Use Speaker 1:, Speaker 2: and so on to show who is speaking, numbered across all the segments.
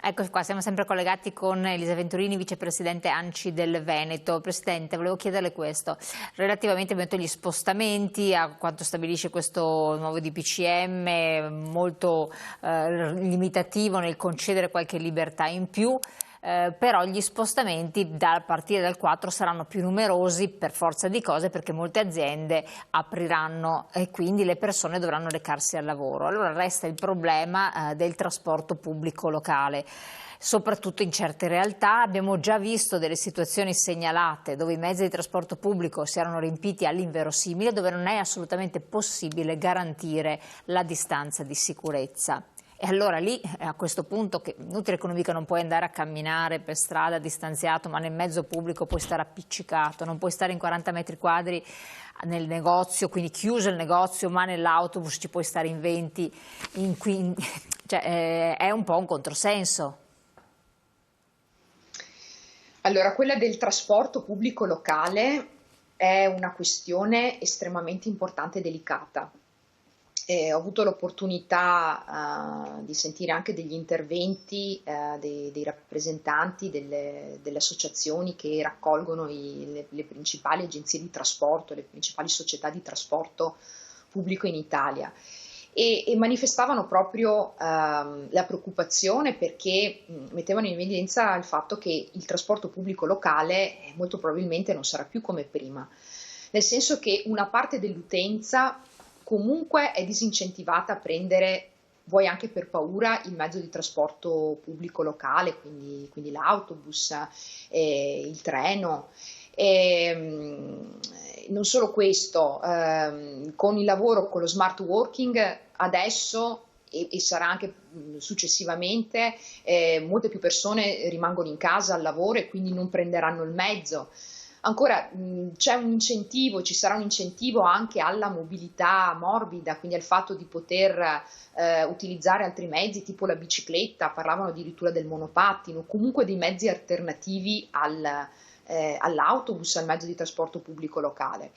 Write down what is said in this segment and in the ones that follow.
Speaker 1: Eccoci qua, siamo sempre collegati con Elisa Venturini, vicepresidente ANCI del Veneto. Presidente, volevo chiederle questo, relativamente agli spostamenti, a quanto stabilisce questo nuovo DPCM, molto limitativo nel concedere qualche libertà in più. Però gli spostamenti a partire dal 4 saranno più numerosi per forza di cose, perché molte aziende apriranno e quindi le persone dovranno recarsi al lavoro. Allora resta il problema del trasporto pubblico locale. Soprattutto in certe realtà abbiamo già visto delle situazioni segnalate dove i mezzi di trasporto pubblico si erano riempiti all'inverosimile, dove non è assolutamente possibile garantire la distanza di sicurezza. E allora lì, a questo punto, che inutile che uno dica non puoi andare a camminare per strada distanziato, ma nel mezzo pubblico puoi stare appiccicato, non puoi stare in 40 metri quadri nel negozio, quindi chiuso il negozio, ma nell'autobus ci puoi stare in 20, cioè, è un po' un controsenso.
Speaker 2: Allora, quella del trasporto pubblico locale è una questione estremamente importante e delicata. Ho avuto l'opportunità di sentire anche degli interventi dei rappresentanti delle associazioni che raccolgono le principali agenzie di trasporto, le principali società di trasporto pubblico in Italia. E manifestavano proprio la preoccupazione, perché mettevano in evidenza il fatto che il trasporto pubblico locale molto probabilmente non sarà più come prima, nel senso che una parte dell'utenza comunque è disincentivata a prendere, vuoi anche per paura, il mezzo di trasporto pubblico locale, quindi l'autobus, il treno. Non solo questo, con il lavoro, con lo smart working adesso e sarà anche successivamente, molte più persone rimangono in casa al lavoro e quindi non prenderanno il mezzo. Ancora c'è un incentivo, ci sarà un incentivo anche alla mobilità morbida, quindi al fatto di poter utilizzare altri mezzi tipo la bicicletta, parlavano addirittura del monopattino, comunque dei mezzi alternativi all'autobus, al mezzo di trasporto pubblico locale.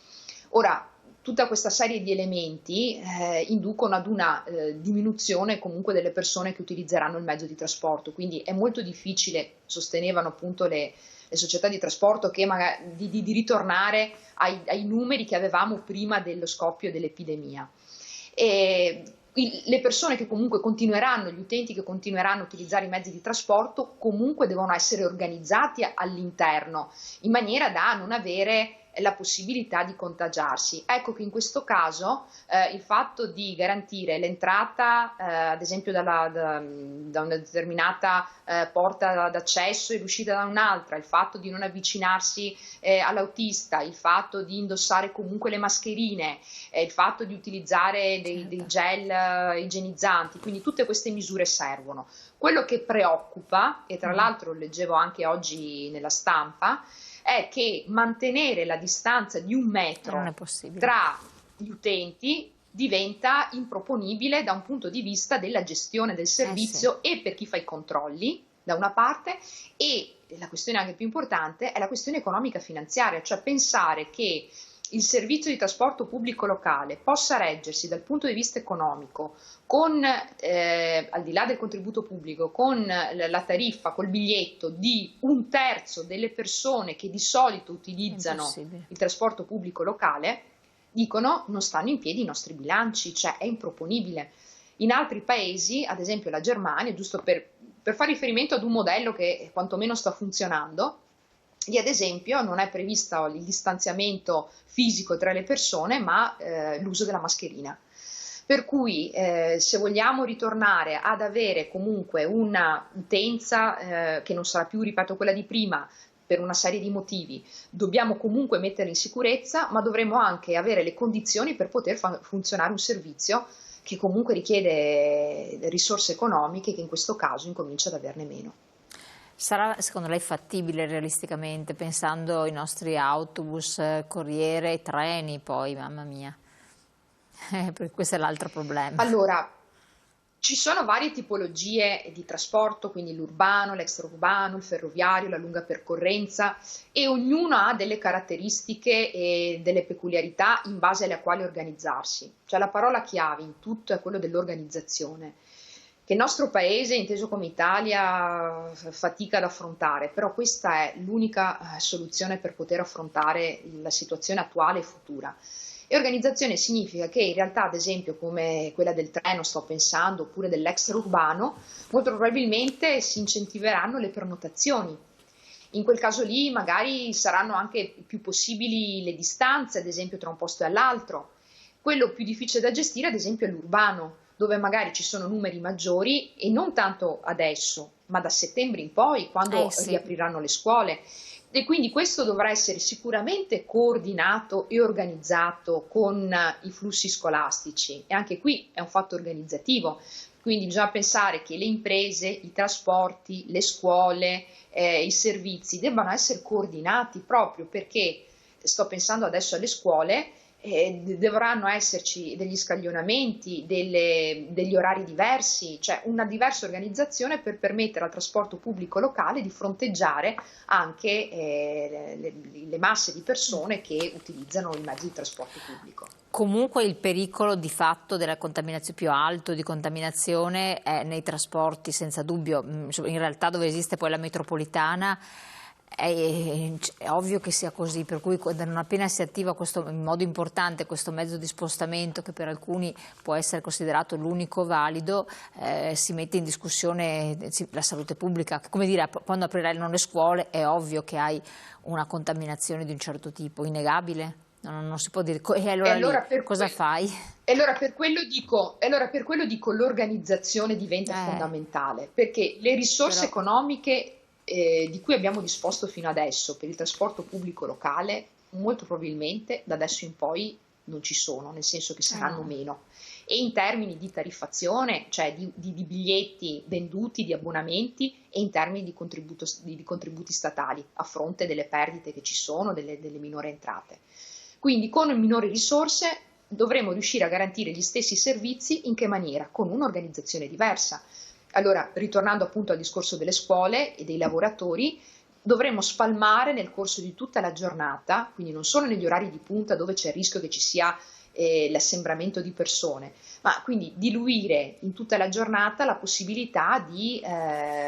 Speaker 2: Ora, tutta questa serie di elementi inducono ad una diminuzione comunque delle persone che utilizzeranno il mezzo di trasporto, quindi è molto difficile, sostenevano appunto le società di trasporto, che magari, di ritornare ai numeri che avevamo prima dello scoppio dell'epidemia. Le persone che comunque continueranno, gli utenti che continueranno a utilizzare i mezzi di trasporto, comunque devono essere organizzati all'interno, in maniera da non avere la possibilità di contagiarsi. Ecco che in questo caso il fatto di garantire l'entrata ad esempio da una determinata porta d'accesso e l'uscita da un'altra, il fatto di non avvicinarsi all'autista, il fatto di indossare comunque le mascherine, il fatto di utilizzare dei gel igienizzanti, quindi tutte queste misure servono. Quello che preoccupa, e tra l'altro leggevo anche oggi nella stampa, è che mantenere la distanza di 1 metro tra gli utenti diventa improponibile da un punto di vista della gestione del servizio e per chi fa i controlli da una parte, e la questione anche più importante è la questione economica finanziaria, cioè pensare che il servizio di trasporto pubblico locale possa reggersi dal punto di vista economico con, al di là del contributo pubblico, con la tariffa, col biglietto di 1/3 delle persone che di solito utilizzano il trasporto pubblico locale, dicono non stanno in piedi i nostri bilanci, cioè è improponibile. In altri paesi, ad esempio la Germania, giusto per fare riferimento ad un modello che quantomeno sta funzionando, lì ad esempio non è previsto il distanziamento fisico tra le persone, ma l'uso della mascherina. Per cui se vogliamo ritornare ad avere comunque una utenza che non sarà più, ripeto, quella di prima, per una serie di motivi, dobbiamo comunque mettere in sicurezza, ma dovremo anche avere le condizioni per poter funzionare un servizio che comunque richiede risorse economiche, che in questo caso incomincia ad averne meno.
Speaker 1: Sarà secondo lei fattibile realisticamente, pensando ai nostri autobus, corriere, treni poi, mamma mia, perché questo è l'altro problema.
Speaker 2: Allora, ci sono varie tipologie di trasporto, quindi l'urbano, l'extraurbano, il ferroviario, la lunga percorrenza, e ognuno ha delle caratteristiche e delle peculiarità in base alle quali organizzarsi. Cioè la parola chiave in tutto è quello dell'organizzazione. che il nostro paese, inteso come Italia, fatica ad affrontare, però questa è l'unica soluzione per poter affrontare la situazione attuale e futura. E organizzazione significa che in realtà, ad esempio, come quella del treno, sto pensando, oppure dell'extraurbano, molto probabilmente si incentiveranno le prenotazioni. In quel caso lì magari saranno anche più possibili le distanze, ad esempio tra un posto e l'altro. Quello più difficile da gestire, ad esempio, è l'urbano, dove magari ci sono numeri maggiori e non tanto adesso, ma da settembre in poi, quando
Speaker 1: Sì.
Speaker 2: riapriranno le scuole. E quindi questo dovrà essere sicuramente coordinato e organizzato con i flussi scolastici, e anche qui è un fatto organizzativo. Quindi bisogna pensare che le imprese, i trasporti, le scuole, i servizi debbano essere coordinati, proprio perché, sto pensando adesso alle scuole, dovranno esserci degli scaglionamenti, degli orari diversi, cioè una diversa organizzazione per permettere al trasporto pubblico locale di fronteggiare anche le masse di persone che utilizzano i mezzi di trasporto pubblico.
Speaker 1: Comunque il pericolo di fatto della contaminazione più alto di contaminazione è nei trasporti, senza dubbio. In realtà dove esiste poi la metropolitana è ovvio che sia così, per cui non appena si attiva questo, in modo importante, questo mezzo di spostamento che per alcuni può essere considerato l'unico valido, si mette in discussione la salute pubblica. Come dire, quando apriranno le scuole è ovvio che hai una contaminazione di un certo tipo, innegabile. Non si può dire. E allora lì cosa fai?
Speaker 2: E allora per quello dico l'organizzazione diventa fondamentale, perché le risorse economiche di cui abbiamo disposto fino adesso per il trasporto pubblico locale molto probabilmente da adesso in poi non ci sono, nel senso che saranno meno. E in termini di tariffazione, cioè di biglietti venduti, di abbonamenti, e in termini di contributi statali, a fronte delle perdite che ci sono, delle minori entrate. Quindi con minori risorse dovremo riuscire a garantire gli stessi servizi. In che maniera? Con un'organizzazione diversa. Allora, ritornando appunto al discorso delle scuole e dei lavoratori, dovremo spalmare nel corso di tutta la giornata, quindi non solo negli orari di punta dove c'è il rischio che ci sia l'assembramento di persone, ma quindi diluire in tutta la giornata la possibilità di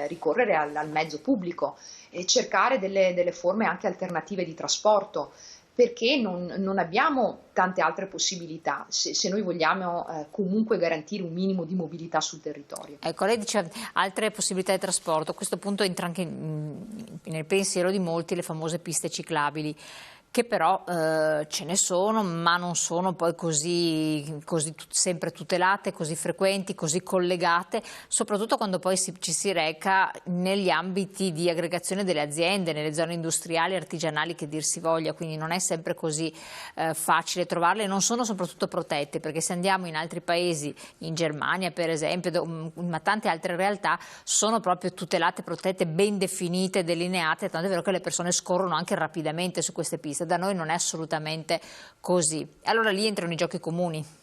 Speaker 2: ricorrere al mezzo pubblico e cercare delle forme anche alternative di trasporto, perché non abbiamo tante altre possibilità se noi vogliamo comunque garantire un minimo di mobilità sul territorio.
Speaker 1: Ecco, lei dice altre possibilità di trasporto, a questo punto entra anche nel pensiero di molti le famose piste ciclabili, che però ce ne sono, ma non sono poi così sempre tutelate, così frequenti, così collegate, soprattutto quando poi ci si reca negli ambiti di aggregazione delle aziende, nelle zone industriali, artigianali, che dir si voglia, quindi non è sempre così facile trovarle, e non sono soprattutto protette, perché se andiamo in altri paesi, in Germania per esempio, ma tante altre realtà, sono proprio tutelate, protette, ben definite, delineate, tanto è vero che le persone scorrono anche rapidamente su queste piste. Da noi non è assolutamente così. Allora lì entrano i giochi comuni.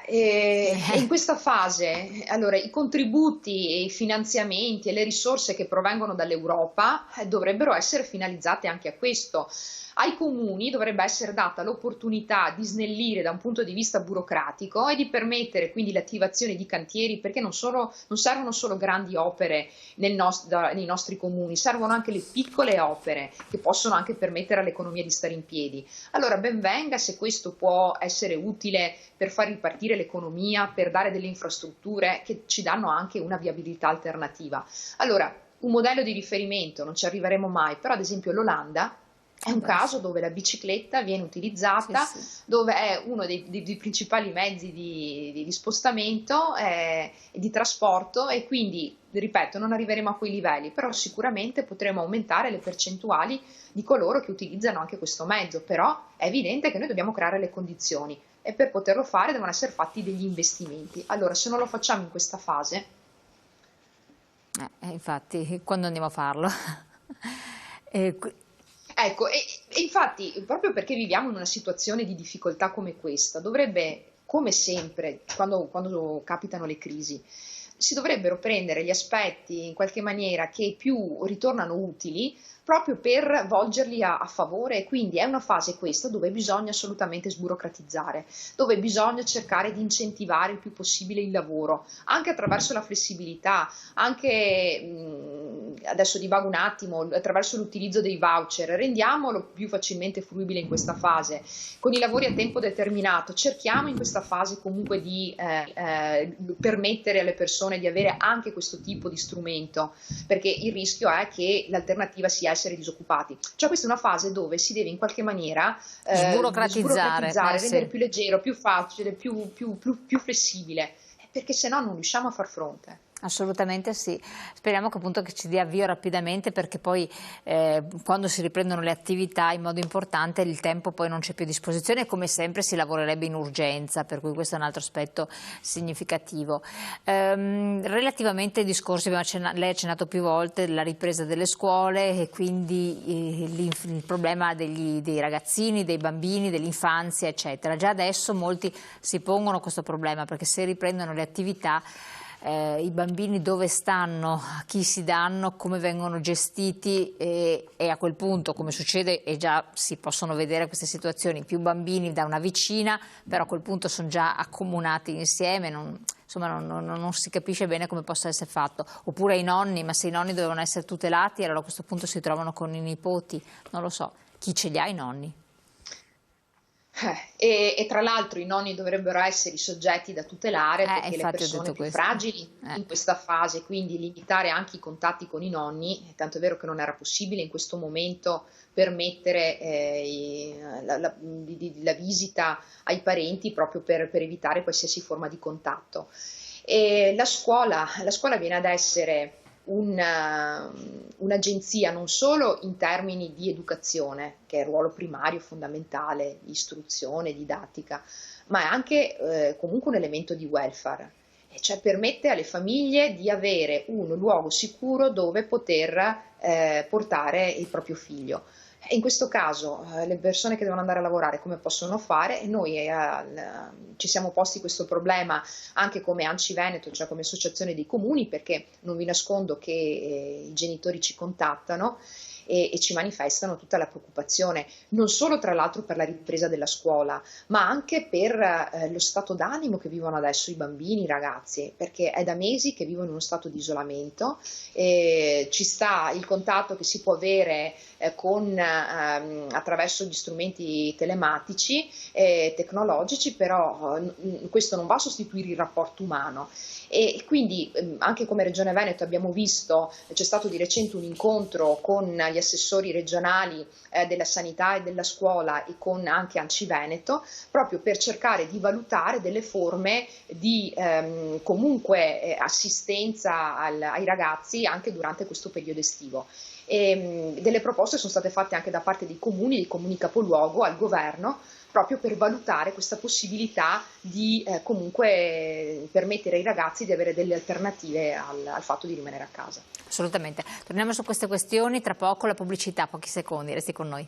Speaker 2: In questa fase, allora, i contributi e i finanziamenti e le risorse che provengono dall'Europa dovrebbero essere finalizzate anche a questo. Ai comuni dovrebbe essere data l'opportunità di snellire da un punto di vista burocratico e di permettere quindi l'attivazione di cantieri, perché non servono solo grandi opere nei nostri comuni, servono anche le piccole opere che possono anche permettere all'economia di stare in piedi. Allora ben venga se questo può essere utile per far ripartire l'economia, per dare delle infrastrutture che ci danno anche una viabilità alternativa. Allora, un modello di riferimento, non ci arriveremo mai, però ad esempio l'Olanda è un caso dove la bicicletta viene utilizzata, dove è uno dei principali mezzi di spostamento e di trasporto, e quindi, ripeto, non arriveremo a quei livelli, però sicuramente potremo aumentare le percentuali di coloro che utilizzano anche questo mezzo. Però è evidente che noi dobbiamo creare le condizioni, e per poterlo fare devono essere fatti degli investimenti. Allora, se non lo facciamo in questa fase...
Speaker 1: infatti, quando andiamo a farlo?
Speaker 2: Ecco, e infatti, proprio perché viviamo in una situazione di difficoltà come questa, dovrebbe, come sempre, quando capitano le crisi, si dovrebbero prendere gli aspetti in qualche maniera che più ritornano utili proprio per volgerli a favore, e quindi è una fase questa dove bisogna assolutamente sburocratizzare, dove bisogna cercare di incentivare il più possibile il lavoro, anche attraverso la flessibilità, anche adesso divago un attimo, attraverso l'utilizzo dei voucher, rendiamolo più facilmente fruibile in questa fase. Con i lavori a tempo determinato cerchiamo in questa fase comunque di permettere alle persone di avere anche questo tipo di strumento, perché il rischio è che l'alternativa sia essere disoccupati. Cioè questa è una fase dove si deve in qualche maniera sburocratizzare, rendere più leggero, più facile, più flessibile, perché se no non riusciamo a far fronte.
Speaker 1: Assolutamente sì, speriamo che appunto che ci dia avvio rapidamente, perché poi quando si riprendono le attività in modo importante il tempo poi non c'è più a disposizione e come sempre si lavorerebbe in urgenza, per cui questo è un altro aspetto significativo. Relativamente ai discorsi, lei ha accennato più volte della ripresa delle scuole e quindi il problema dei ragazzini, dei bambini, dell'infanzia eccetera. Già adesso molti si pongono questo problema, perché se riprendono le attività i bambini dove stanno, a chi si danno, come vengono gestiti e a quel punto, come succede e già si possono vedere queste situazioni, più bambini da una vicina, però a quel punto sono già accomunati insieme, non si capisce bene come possa essere fatto. Oppure i nonni, ma se i nonni dovevano essere tutelati, allora a questo punto si trovano con i nipoti, non lo so, chi ce li ha i nonni?
Speaker 2: E tra l'altro i nonni dovrebbero essere i soggetti da tutelare, perché le persone più fragili in questa fase, quindi limitare anche i contatti con i nonni, tanto è vero che non era possibile in questo momento permettere la visita ai parenti proprio per evitare qualsiasi forma di contatto. E la scuola viene ad essere un'agenzia non solo in termini di educazione, che è il ruolo primario, fondamentale, istruzione, didattica, ma è anche comunque un elemento di welfare, e cioè permette alle famiglie di avere un luogo sicuro dove poter portare il proprio figlio. In questo caso le persone che devono andare a lavorare come possono fare? E noi ci siamo posti questo problema anche come ANCI Veneto, cioè come associazione dei comuni, perché non vi nascondo che i genitori ci contattano e ci manifestano tutta la preoccupazione, non solo tra l'altro per la ripresa della scuola, ma anche per lo stato d'animo che vivono adesso i bambini, i ragazzi, perché è da mesi che vivono in uno stato di isolamento, ci sta il contatto che si può avere attraverso gli strumenti telematici tecnologici, però questo non va a sostituire il rapporto umano. E quindi anche come Regione Veneto abbiamo visto, c'è stato di recente un incontro con gli assessori regionali della sanità e della scuola e con anche ANCI Veneto, proprio per cercare di valutare delle forme di comunque assistenza ai ragazzi anche durante questo periodo estivo. E delle proposte sono state fatte anche da parte dei comuni capoluogo al governo, proprio per valutare questa possibilità di comunque permettere ai ragazzi di avere delle alternative al fatto di rimanere a casa.
Speaker 1: Assolutamente. Torniamo su queste questioni tra poco, la pubblicità, pochi secondi, resti con noi.